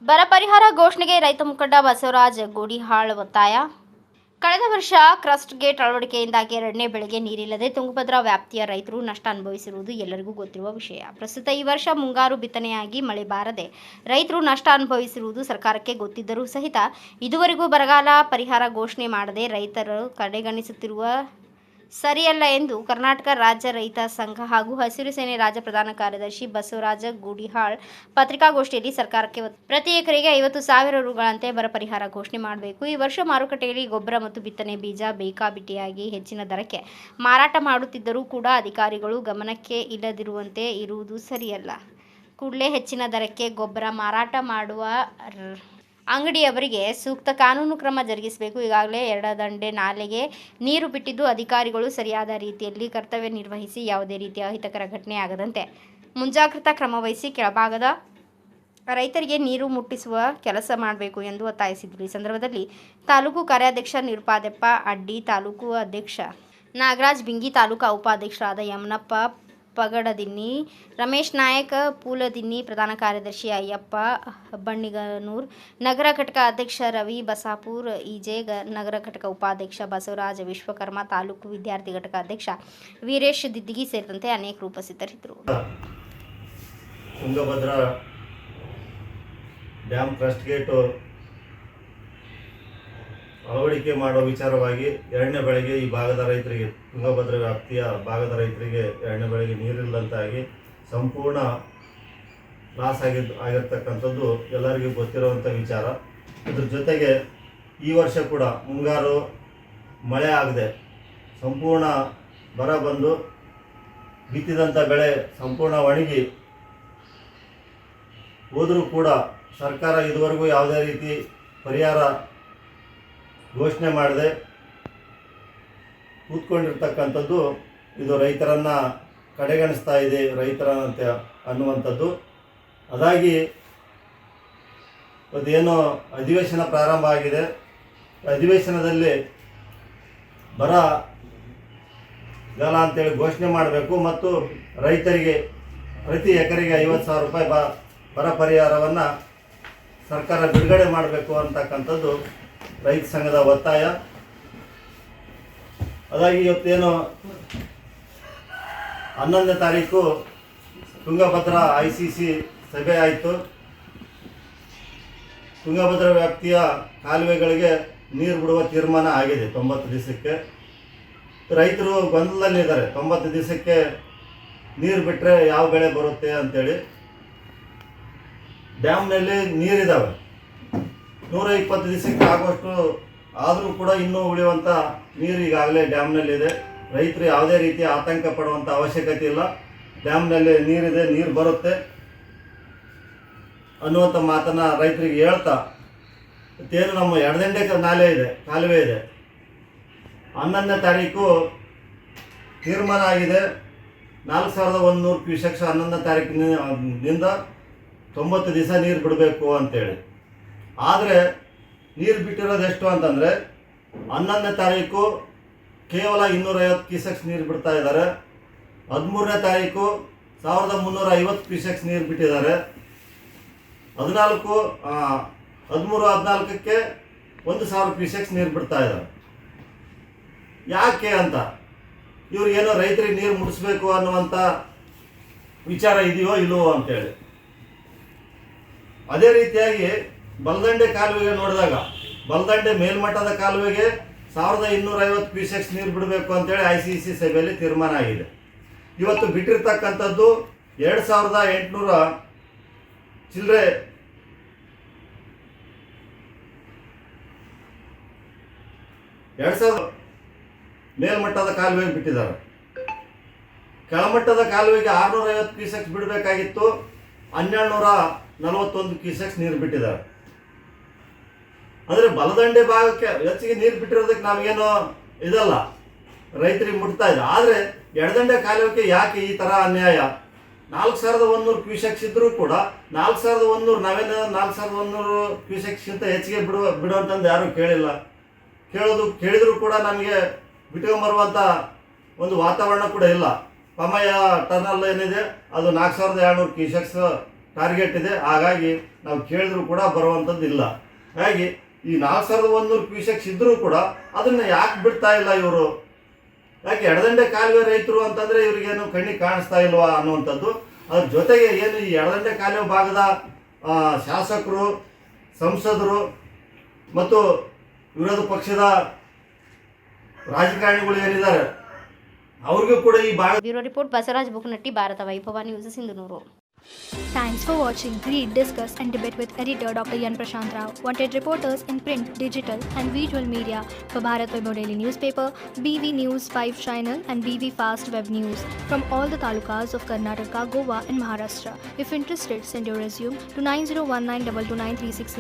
ಬರ ಪರಿಹಾರ ಘೋಷಣೆಗೆ ರೈತ ಮುಖಂಡ ಬಸವರಾಜ ಗುಡಿಹಾಳ್ ಒತ್ತಾಯ. ಕಳೆದ ವರ್ಷ ಕ್ರಸ್ಟ್ ಗೇಟ್ ಅಳವಡಿಕೆಯಿಂದಾಗಿ ಎರಡನೇ ಬೆಳೆಗೆ ನೀರಿಲ್ಲದೆ ತುಂಗಭದ್ರಾ ವ್ಯಾಪ್ತಿಯ ರೈತರು ನಷ್ಟ ಅನುಭವಿಸಿರುವುದು ಎಲ್ಲರಿಗೂ ಗೊತ್ತಿರುವ ವಿಷಯ. ಪ್ರಸ್ತುತ ಈ ವರ್ಷ ಮುಂಗಾರು ಬಿತ್ತನೆಯಾಗಿ ಮಳೆ ಬಾರದೆ ರೈತರು ನಷ್ಟ ಅನುಭವಿಸಿರುವುದು ಸರ್ಕಾರಕ್ಕೆ ಗೊತ್ತಿದ್ದರೂ ಸಹಿತ ಇದುವರೆಗೂ ಬರಗಾಲ ಪರಿಹಾರ ಘೋಷಣೆ ಮಾಡದೆ ರೈತರು ಕಡೆಗಣಿಸುತ್ತಿರುವ ಸರಿಯಲ್ಲ ಎಂದು ಕರ್ನಾಟಕ ರಾಜ್ಯ ರೈತ ಸಂಘ ಹಾಗೂ ಹಸಿರು ಸೇನೆ ರಾಜ್ಯ ಪ್ರಧಾನ ಕಾರ್ಯದರ್ಶಿ ಬಸವರಾಜ ಗುಡಿಹಾಳ್ ಪತ್ರಿಕಾಗೋಷ್ಠಿಯಲ್ಲಿ ಸರ್ಕಾರಕ್ಕೆ ಪ್ರತಿ ಎಕರೆಗೆ 50,000 ರುಗಳಂತೆ ಬರ ಪರಿಹಾರ ಘೋಷಣೆ ಮಾಡಬೇಕು. ಈ ವರ್ಷ ಮಾರುಕಟ್ಟೆಯಲ್ಲಿ ಗೊಬ್ಬರ ಮತ್ತು ಬಿತ್ತನೆ ಬೀಜ ಬೇಕಾಬಿಟ್ಟಿಯಾಗಿ ಹೆಚ್ಚಿನ ದರಕ್ಕೆ ಮಾರಾಟ ಮಾಡುತ್ತಿದ್ದರೂ ಕೂಡ ಅಧಿಕಾರಿಗಳು ಗಮನಕ್ಕೆ ಇಲ್ಲದಿರುವಂತೆ ಇರುವುದು ಸರಿಯಲ್ಲ. ಕೂಡಲೇ ಹೆಚ್ಚಿನ ದರಕ್ಕೆ ಗೊಬ್ಬರ ಮಾರಾಟ ಮಾಡುವ ಅಂಗಡಿಯವರಿಗೆ ಸೂಕ್ತ ಕಾನೂನು ಕ್ರಮ ಜರುಗಿಸಬೇಕು. ಈಗಾಗಲೇ ಎಡದಂಡೆ ನಾಲೆಗೆ ನೀರು ಬಿಟ್ಟಿದ್ದು ಅಧಿಕಾರಿಗಳು ಸರಿಯಾದ ರೀತಿಯಲ್ಲಿ ಕರ್ತವ್ಯ ನಿರ್ವಹಿಸಿ ಯಾವುದೇ ರೀತಿಯ ಅಹಿತಕರ ಘಟನೆ ಆಗದಂತೆ ಮುಂಜಾಗ್ರತಾ ಕ್ರಮ ವಹಿಸಿ ಕೆಳಭಾಗದ ರೈತರಿಗೆ ನೀರು ಮುಟ್ಟಿಸುವ ಕೆಲಸ ಮಾಡಬೇಕು ಎಂದು ಒತ್ತಾಯಿಸಿದರು. ಈ ಸಂದರ್ಭದಲ್ಲಿ ತಾಲೂಕು ಕಾರ್ಯಾಧ್ಯಕ್ಷ ನಿರುಪಾದಪ್ಪ ಅಡ್ಡಿ, ತಾಲೂಕು ಅಧ್ಯಕ್ಷ ನಾಗರಾಜ್ ಬಿಂಗಿ, ತಾಲೂಕು ಉಪಾಧ್ಯಕ್ಷರಾದ ಯಮನಪ್ಪ ಪಗಡದಿನ್ನಿ, ರಮೇಶ್ ನಾಯಕ್ ಪೂಲದಿನ್ನಿ, ಪ್ರಧಾನ ಕಾರ್ಯದರ್ಶಿ ಅಯ್ಯಪ್ಪ ಬಣ್ಣಿಗನೂರ್, ನಗರ ಘಟಕ ಅಧ್ಯಕ್ಷ ರವಿ ಬಸಾಪುರ್, ಇಜೆ ನಗರ ಘಟಕ ಉಪಾಧ್ಯಕ್ಷ ಬಸವರಾಜ ವಿಶ್ವಕರ್ಮ, ತಾಲೂಕು ವಿದ್ಯಾರ್ಥಿ ಘಟಕ ಅಧ್ಯಕ್ಷ ವೀರೇಶ್ ದಿದ್ದಿಗಿ ಸೇರಿದಂತೆ ಅನೇಕರು ಉಪಸ್ಥಿತರಿದ್ದರು. ತುಂಗಭದ್ರಾ ಡ್ಯಾಮ್ ಕ್ರಸ್ಟ್ ಗೇಟ್ ಅಳವಡಿಕೆ ಮಾಡುವ ವಿಚಾರವಾಗಿ ಎರಡನೇ ಬೆಳೆಗೆ ಈ ಭಾಗದ ರೈತರಿಗೆ, ತುಂಗಭದ್ರಾ ವ್ಯಾಪ್ತಿಯ ಭಾಗದ ರೈತರಿಗೆ ಎರಡನೇ ಬೆಳೆಗೆ ನೀರಿಲ್ಲದಂತಾಗಿ ಸಂಪೂರ್ಣ ಲಾಸ್ ಆಗಿರ್ತಕ್ಕಂಥದ್ದು ಎಲ್ಲರಿಗೂ ಗೊತ್ತಿರುವಂಥ ವಿಚಾರ. ಇದ್ರ ಜೊತೆಗೆ ಈ ವರ್ಷ ಕೂಡ ಮುಂಗಾರು ಮಳೆ ಆಗದೆ ಸಂಪೂರ್ಣ ಬರ ಬಂದು ಬಿತ್ತಿದಂಥ ಬೆಳೆ ಸಂಪೂರ್ಣ ಒಣಗಿ ಹೋದರೂ ಕೂಡ ಸರ್ಕಾರ ಇದುವರೆಗೂ ಯಾವುದೇ ರೀತಿ ಪರಿಹಾರ ಘೋಷಣೆ ಮಾಡದೆ ಕೂತ್ಕೊಂಡಿರ್ತಕ್ಕಂಥದ್ದು ಇದು ರೈತರನ್ನು ಕಡೆಗಣಿಸ್ತಾ ಇದೆ ರೈತರಂತೆ ಅನ್ನುವಂಥದ್ದು. ಅದಾಗಿ ಅದೇನೋ ಅಧಿವೇಶನ ಪ್ರಾರಂಭ ಆಗಿದೆ. ಅಧಿವೇಶನದಲ್ಲಿ ಬರಗಾಲ ಅಂತೇಳಿ ಘೋಷಣೆ ಮಾಡಬೇಕು ಮತ್ತು ರೈತರಿಗೆ ಪ್ರತಿ ಎಕರೆಗೆ 50,000 ರೂಪಾಯಿ ಬರ ಪರಿಹಾರವನ್ನು ಸರ್ಕಾರ ಬಿಡುಗಡೆ ಮಾಡಬೇಕು ಅಂತಕ್ಕಂಥದ್ದು ರೈತ ಸಂಘದ ಒತ್ತಾಯ. ಅದಾಗಿ ಇವತ್ತೇನು 11ನೇ ತಾರೀಕು ತುಂಗಭದ್ರಾ ICC ಸಭೆ ಆಯಿತು. ತುಂಗಭದ್ರಾ ವ್ಯಾಪ್ತಿಯ ಕಾಲುವೆಗಳಿಗೆ ನೀರು ಬಿಡುವ ತೀರ್ಮಾನ ಆಗಿದೆ 90 ದಿವಸಕ್ಕೆ. ರೈತರು ಗೊಂದಲದಲ್ಲಿದ್ದಾರೆ, 90 ದಿವಸಕ್ಕೆ ನೀರು ಬಿಟ್ಟರೆ ಯಾವ ಬೆಳೆ ಬರುತ್ತೆ ಅಂಥೇಳಿ. ಡ್ಯಾಮ್ನಲ್ಲಿ ನೀರಿದ್ದಾವೆ, 120 ದಿವಸಕ್ಕೆ ಆಗುವಷ್ಟು ಆದರೂ ಕೂಡ ಇನ್ನೂ ಉಳಿಯುವಂಥ ನೀರು ಈಗಾಗಲೇ ಡ್ಯಾಮ್ನಲ್ಲಿದೆ. ರೈತರು ಯಾವುದೇ ರೀತಿಯ ಆತಂಕ ಪಡುವಂಥ ಅವಶ್ಯಕತೆ ಇಲ್ಲ. ಡ್ಯಾಮ್ನಲ್ಲಿ ನೀರಿದೆ, ನೀರು ಬರುತ್ತೆ ಅನ್ನುವಂಥ ಮಾತನ್ನು ರೈತರಿಗೆ ಹೇಳ್ತಾ, ಮತ್ತೇನು ನಮ್ಮ ಎಡದಂಡೆ ಕಾಲುವೆ ಇದೆ, 11ನೇ ತಾರೀಕು ತೀರ್ಮಾನ ಆಗಿದೆ. 4,100 ಕ್ಯೂಸೆಕ್ಸ್ 11ನೇ ತಾರೀಕಿನಿಂದ 90 ದಿವಸ ನೀರು ಬಿಡಬೇಕು ಅಂತೇಳಿ. ಆದರೆ ನೀರು ಬಿಟ್ಟಿರೋದು ಎಷ್ಟು ಅಂತಂದರೆ 11ನೇ ತಾರೀಕು ಕೇವಲ 250 ಕ್ಯೂಸೆಕ್ಸ್ ನೀರು ಬಿಡ್ತಾ ಇದ್ದಾರೆ. 13ನೇ ತಾರೀಕು 1,350 ಕ್ಯೂಸೆಕ್ಸ್ ನೀರು ಬಿಟ್ಟಿದ್ದಾರೆ. 13-14ಕ್ಕೆ 1,000 ಕ್ಯೂಸೆಕ್ಸ್ ನೀರು ಬಿಡ್ತಾ ಇದ್ದಾರೆ. ಯಾಕೆ ಅಂತ ಇವ್ರಿಗೇನೋ ರೈತರಿಗೆ ನೀರು ಮುಟ್ಟಿಸ್ಬೇಕು ಅನ್ನುವಂಥ ವಿಚಾರ ಇದೆಯೋ ಇಲ್ಲವೋ ಅಂತೇಳಿ. ಅದೇ ರೀತಿಯಾಗಿ ಬಲದಂಡೆ ಕಾಲುವೆಗೆ ನೋಡಿದಾಗ, ಬಲದಂಡೆ ಮೇಲ್ಮಟ್ಟದ ಕಾಲುವೆಗೆ 1,250 ಕ್ಯೂಸೆಕ್ಸ್ ನೀರು ಬಿಡಬೇಕು ಅಂತೇಳಿ ICC ಸಭೆಯಲ್ಲಿ ತೀರ್ಮಾನ ಆಗಿದೆ. ಇವತ್ತು ಬಿಟ್ಟಿರ್ತಕ್ಕಂಥದ್ದು 2,800 ಚಿಲ್ಲರೆ ಮೇಲ್ಮಟ್ಟದ ಕಾಲುವೆಗೆ ಬಿಟ್ಟಿದ್ದಾರೆ. ಕೆಳಮಟ್ಟದ ಕಾಲುವೆಗೆ 650 ಕ್ಯೂಸೆಕ್ಸ್ ಬಿಡಬೇಕಾಗಿತ್ತು, 1,241 ಕ್ಯೂಸೆಕ್ಸ್ ನೀರು ಬಿಟ್ಟಿದ್ದಾರೆ. ಅಂದರೆ ಬಲದಂಡೆ ಭಾಗಕ್ಕೆ ಹೆಚ್ಚಿಗೆ ನೀರು ಬಿಟ್ಟಿರೋದಕ್ಕೆ ನಾವೇನೋ ಇದಲ್ಲ, ರೈತರಿಗೆ ಮುಟ್ತಾ ಇದೆ. ಆದರೆ ಎಡದಂಡೆ ಕಾಲುವೆಗೆ ಯಾಕೆ ಈ ಥರ ಅನ್ಯಾಯ? 4,100 ಕ್ಯೂಸೆಕ್ಸ್ ಇದ್ದರೂ ಕೂಡ 4,100 ನಾವೇನೋ 4,100 ಕ್ಯೂಸೆಕ್ಸ್ಗಿಂತ ಹೆಚ್ಚಿಗೆ ಬಿಡುವಂತಂದು ಯಾರೂ ಕೇಳಿದರೂ ಕೂಡ ನಮಗೆ ಬಿಟ್ಕೊಂಬರುವಂಥ ಒಂದು ವಾತಾವರಣ ಕೂಡ ಇಲ್ಲ. ಪಮಯ ಟರ್ನಲ್ ಏನಿದೆ ಅದು 4,200 ಕ್ಯೂಸೆಕ್ಸ್ ಟಾರ್ಗೆಟ್ ಇದೆ. ಹಾಗಾಗಿ ನಾವು ಕೇಳಿದ್ರು ಕೂಡ ಬರುವಂಥದ್ದು ಇಲ್ಲ. ಹಾಗಾಗಿ ಈ 4100 ಕ್ಯೂಸೆಕ್ಸ್ ಇದ್ದರೂ ಕೂಡ ಅದನ್ನು ಯಾಕೆ ಬಿಡ್ತಾ ಇಲ್ಲ ಇವರು? ಯಾಕೆ ಎಡದಂಡೆ ಕಾಲುವೆ ರೈತರು ಅಂತಂದರೆ ಇವ್ರಿಗೇನು ಕಣ್ಣಿಗೆ ಕಾಣಿಸ್ತಾ ಇಲ್ವಾ ಅನ್ನುವಂಥದ್ದು. ಅದ್ರ ಜೊತೆಗೆ ಏನು ಈ ಎಡದಂಡೆ ಕಾಲುವೆ ಭಾಗದ ಶಾಸಕರು, ಸಂಸದರು ಮತ್ತು ವಿರೋಧ ಪಕ್ಷದ ರಾಜಕಾರಣಿಗಳು ಏನಿದ್ದಾರೆ ಅವ್ರಿಗೂ ಕೂಡ ಈ ಭಾಗ. ಬ್ಯೂರೋ ರಿಪೋರ್ಟ್ ಬಸವರಾಜ್ ಬುಕ್ನಟ್ಟಿ, ಭಾರತ ವೈಭವ news, Sindhanur. Thanks for watching Read, Discuss and Debate with editor Dr. Yan Prashant Rao. Wanted reporters in print, digital and visual media for Bharat Vaibhav Daily Newspaper, BV News 5 Channel and BV Fast Web News from all the talukas of Karnataka, Goa and Maharashtra. If interested, send your resume to 9019229369.